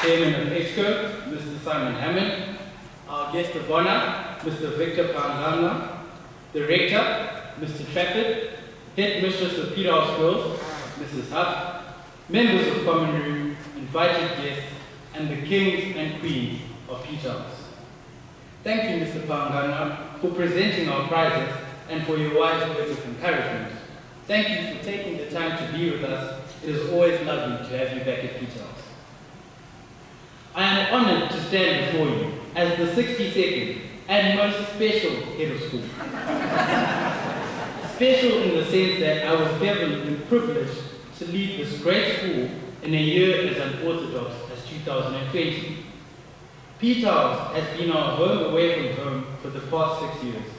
Chairman of EXCO, Mr. Simon Hammond, our guest of honor, Mr. Victor Pangana, the Rector, Mr. Trafford, Head Mistress of Peterhouse Girls, Mrs. Huff, members of Common Room, invited guests, and the kings and queens of Peterhouse. Thank you, Mr. Pangana, for presenting our prizes and for your wise words of encouragement. Thank you for taking the time to be with us. It is always lovely to have you back at Peterhouse. I am honored to stand before you as the 62nd and most special head of school. Special in the sense that I was given the privilege to lead this great school in a year as unorthodox as 2020. Peterhouse has been our home away from home for the past 6 years.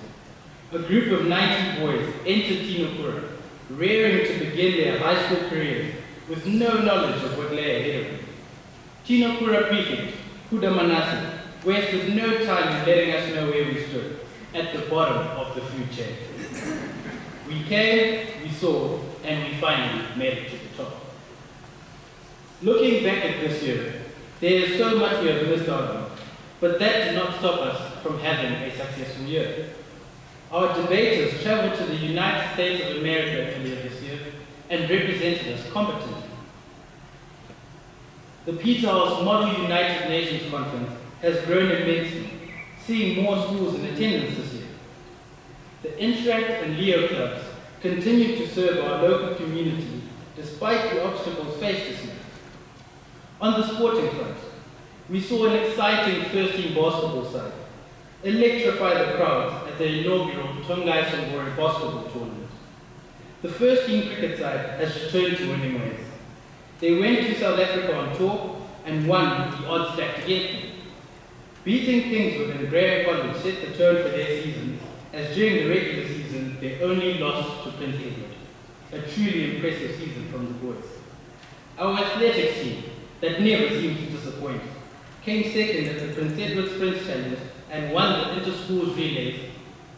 A group of 90 boys entered Tinokura, raring to begin their high school careers with no knowledge of what lay ahead of them. Tinokura Prefect, Huda Manase, wasted no time in letting us know where we stood, at the bottom of the food chain. We came, we saw, and we finally made it to the top. Looking back at this year, there is so much we have missed out on, but that did not stop us from having a successful year. Our debaters traveled to the United States of America earlier this year and represented us competently. The Peterhouse Model United Nations Conference has grown immensely, seeing more schools in attendance this year. The Interact and Leo clubs continue to serve our local community despite the obstacles faced this year. On the sporting front, we saw an exciting first-team basketball side electrify the crowds at the inaugural Tongai Sambori basketball tournament. The first-team cricket side has returned to winning ways. They went to South Africa on tour and won with the odds stacked against them. Beating Kingswood and Graham College set the tone for their season, as during the regular season they only lost to Prince Edward. A truly impressive season from the boys. Our athletics team, that never seems to disappoint, came second at the Prince Edward Sprint Challenge and won the Inter-Schools Relays,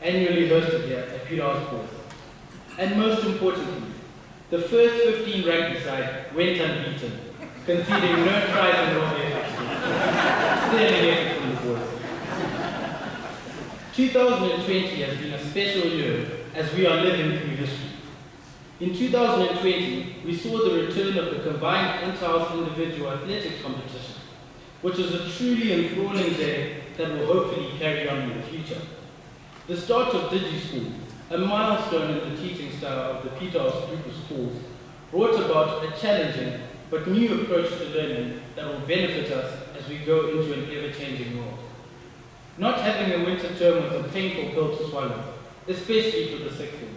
annually hosted here at Peterhouse Boys. And most importantly, the first 15 rugby side went unbeaten, conceding no tries in all their fixtures. Sterling effort from the boys. 2020 has been a special year as we are living through history. In 2020, we saw the return of the combined inter-house individual athletics competition, which is a truly enthralling day that will hopefully carry on in the future. The start of DigiSchool, a milestone in the teaching style of the Peterhouse group of schools, brought about a challenging but new approach to learning that will benefit us as we go into an ever-changing world. Not having a winter term was a painful pill to swallow, especially for the sixth form.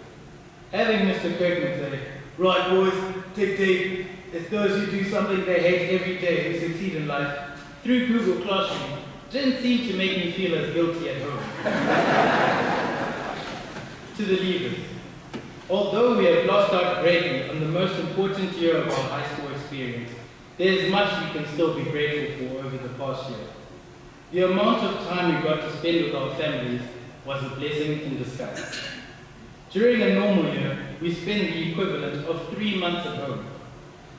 Having Mr. Kirkman say, "Right boys, take, it's those who do something they hate every day who succeed in life," through Google Classroom didn't seem to make me feel as guilty at home. To the leavers, although we have lost out greatly on the most important year of our high school experience, there is much we can still be grateful for over the past year. The amount of time we got to spend with our families was a blessing in disguise. During a normal year, we spend the equivalent of 3 months at home.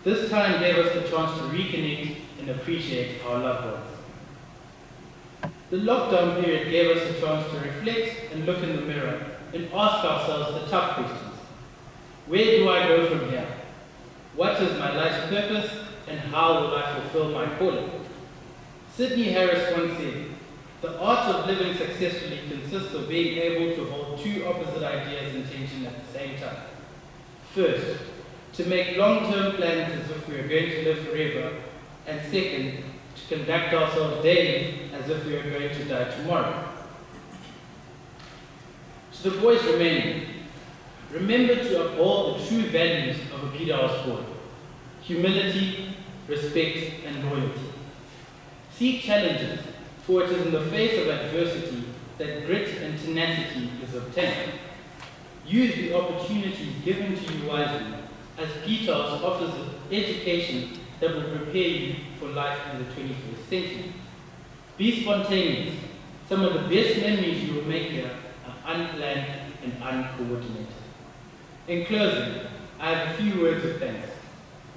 This time gave us the chance to reconnect and appreciate our loved ones. The lockdown period gave us a chance to reflect and look in the mirror and ask ourselves the tough questions. Where do I go from here? What is my life's purpose and how will I fulfill my calling? Sidney Harris once said, "The art of living successfully consists of being able to hold two opposite ideas in tension at the same time. First, to make long-term plans as if we are going to live forever, and second, to conduct ourselves daily as if we are going to die tomorrow." To the boys remaining, remember to uphold the true values of a Peterhouse boy: humility, respect, and loyalty. Seek challenges, for it is in the face of adversity that grit and tenacity is obtained. Use the opportunities given to you wisely, as Peterhouse offers an education that will prepare you for life in the 21st century. Be spontaneous. Some of the best memories you will make here are unplanned and uncoordinated. In closing, I have a few words of thanks.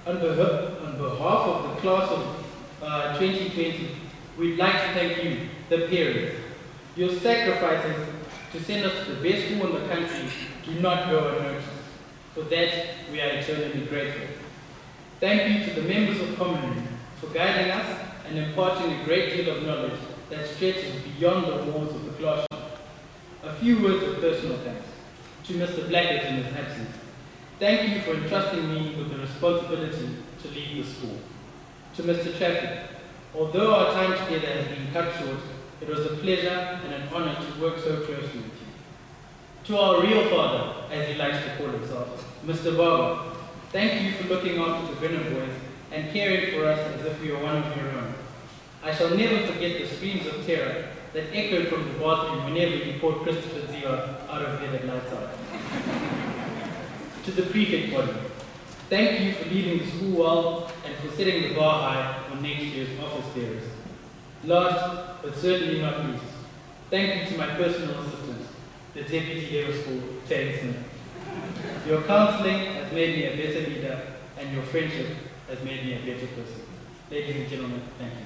On behalf of the class of 2020, we'd like to thank you, the parents. Your sacrifices to send us to the best school in the country do not go unnoticed. For that, we are eternally grateful. Thank you to the members of Common Room for guiding us and imparting a great deal of knowledge that stretches beyond the walls of the classroom. A few words of personal thanks to Mr. Blackett in his absence. Thank you for entrusting me with the responsibility to lead the school. To Mr. Trafford, although our time together has been cut short, it was a pleasure and an honor to work so closely with you. To our real father, as he likes to call himself, Mr. Barber, thank you for looking after the Brenner boys and caring for us as if we were one of your own. I shall never forget the screams of terror that echoed from the bathroom whenever you poured Christopher Ziva out of bed at lights out. To the prefect body, thank you for leading the school well and for setting the bar high on next year's office bearers. Last, but certainly not least, thank you to my personal assistant, the Deputy Head of School, Terry Smith. Your counseling has made me a better leader, and your friendship has made me a better person. Ladies and gentlemen, thank you.